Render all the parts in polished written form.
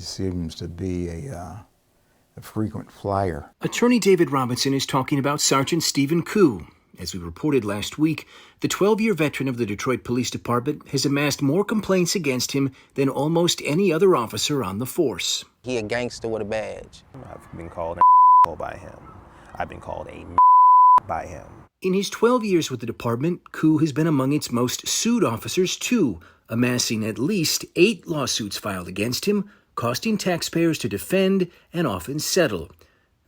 seems to be a frequent flyer. Attorney David Robinson is talking about Sergeant Stephen Koo. As we reported last week, the 12-year veteran of the Detroit Police Department has amassed more complaints against him than almost any other officer on the force. He a gangster with a badge. I've been called a by him. I've been called a by him. In his 12 years with the department, Koo has been among its most sued officers too, amassing at least 8 lawsuits filed against him, costing taxpayers to defend and often settle.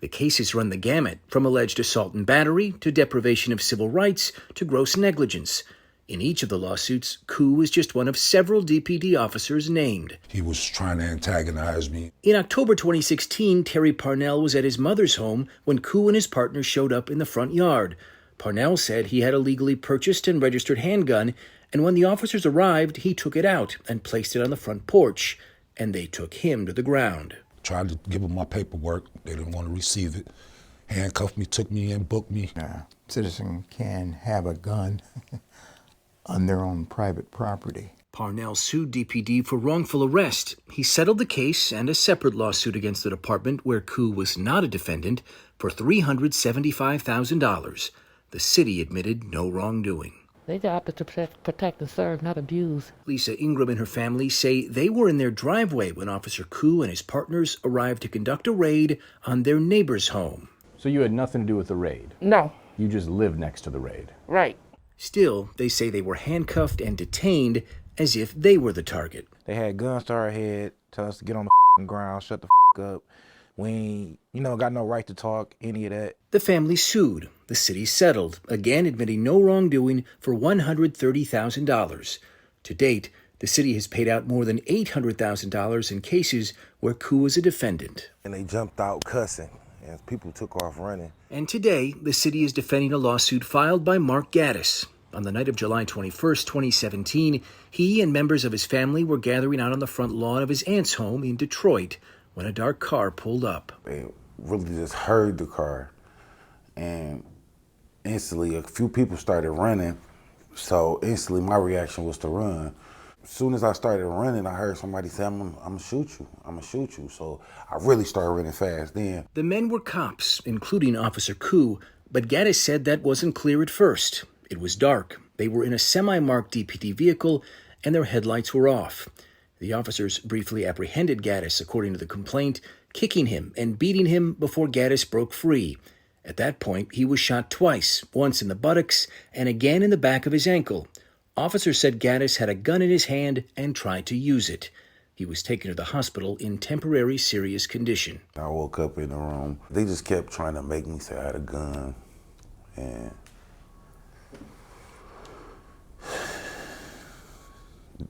The cases run the gamut, from alleged assault and battery to deprivation of civil rights to gross negligence. In each of the lawsuits, Koo is just one of several DPD officers named. He was trying to antagonize me. In October 2016, Terry Parnell was at his mother's home when Koo and his partner showed up in the front yard. Parnell said he had a legally purchased and registered handgun, and when the officers arrived, he took it out and placed it on the front porch, and they took him to the ground. Tried to give them my paperwork. They didn't want to receive it. Handcuffed me, took me in, booked me. A citizen can have a gun on their own private property. Parnell sued DPD for wrongful arrest. He settled the case and a separate lawsuit against the department where Koo was not a defendant for $375,000. The city admitted no wrongdoing. Their job is to protect and serve, not abuse. Lisa Ingram and her family say they were in their driveway when Officer Koo and his partners arrived to conduct a raid on their neighbor's home. So you had nothing to do with the raid? No. You just lived next to the raid? Right. Still, they say they were handcuffed and detained as if they were the target. They had guns to our head, tell us to get on the ground, shut the up. We ain't, got no right to talk, any of that. The family sued. The city settled, again admitting no wrongdoing for $130,000. To date, the city has paid out more than $800,000 in cases where Koo was a defendant. And they jumped out cussing, and people took off running. And today, the city is defending a lawsuit filed by Mark Gaddis. On the night of July 21st, 2017, he and members of his family were gathering out on the front lawn of his aunt's home in Detroit when a dark car pulled up. They really just heard the car, and instantly a few people started running, so instantly my reaction was to run. As soon as I started running, I heard somebody say, I'm gonna shoot you, I'm gonna shoot you. So I really started running fast then. The men were cops, including Officer Koo, but Gaddis said that wasn't clear at first. It was dark. They were in a semi-marked DPD vehicle, and their headlights were off. The officers briefly apprehended Gaddis, according to the complaint, kicking him and beating him before Gaddis broke free. At that point, he was shot twice, once in the buttocks and again in the back of his ankle. Officers said Gaddis had a gun in his hand and tried to use it. He was taken to the hospital in temporary serious condition. I woke up in the room. They just kept trying to make me say I had a gun, and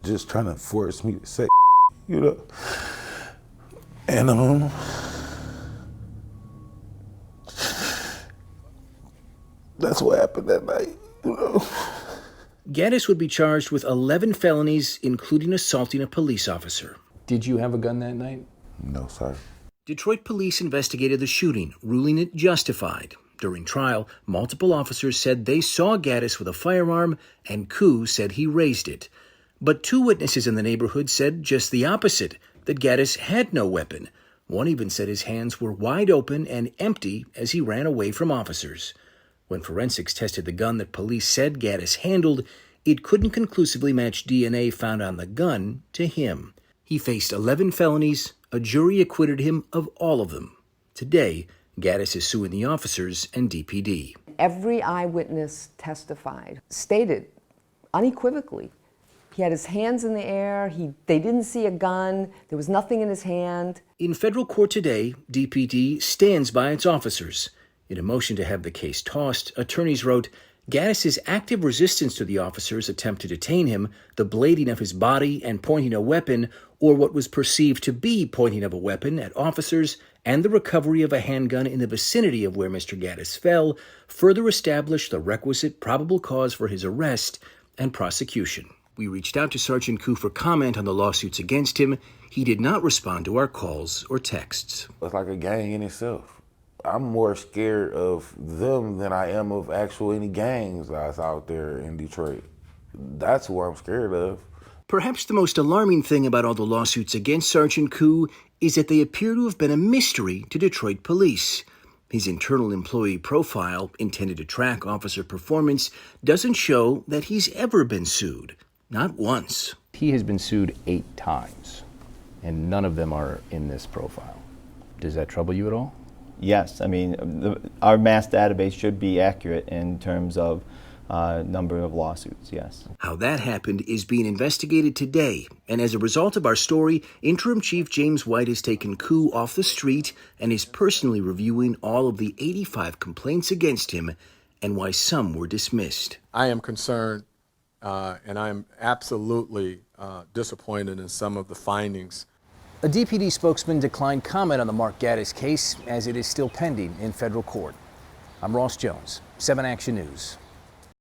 just trying to force me to say, and that's what happened that night, Gaddis would be charged with 11 felonies, including assaulting a police officer. Did you have a gun that night? No, sir. Detroit police investigated the shooting, ruling it justified. During trial, multiple officers said they saw Gaddis with a firearm, and Koo said he raised it. But 2 witnesses in the neighborhood said just the opposite, that Gaddis had no weapon. One even said his hands were wide open and empty as he ran away from officers. When forensics tested the gun that police said Gaddis handled, it couldn't conclusively match DNA found on the gun to him. He faced 11 felonies. A jury acquitted him of all of them. Today, Gaddis is suing the officers and DPD. Every eyewitness testified, stated unequivocally, he had his hands in the air, they didn't see a gun, there was nothing in his hand. In federal court today, DPD stands by its officers. In a motion to have the case tossed, attorneys wrote, Gaddis' active resistance to the officers' attempt to detain him, the blading of his body and pointing a weapon, or what was perceived to be pointing of a weapon at officers, and the recovery of a handgun in the vicinity of where Mr. Gaddis fell, further established the requisite probable cause for his arrest and prosecution. We reached out to Sergeant Koo for comment on the lawsuits against him. He did not respond to our calls or texts. It's like a gang in itself. I'm more scared of them than I am of any gangs that's out there in Detroit. That's who I'm scared of. Perhaps the most alarming thing about all the lawsuits against Sergeant Koo is that they appear to have been a mystery to Detroit police. His internal employee profile, intended to track officer performance, doesn't show that he's ever been sued. Not once. He has been sued 8 times, and none of them are in this profile. Does that trouble you at all? Yes, I mean, our mass database should be accurate in terms of number of lawsuits, yes. How that happened is being investigated today, and as a result of our story, Interim Chief James White has taken Koo off the street and is personally reviewing all of the 85 complaints against him and why some were dismissed. I am concerned and I'm absolutely disappointed in some of the findings. A DPD spokesman declined comment on the Mark Gaddis case as it is still pending in federal court. I'm Ross Jones, 7 Action News.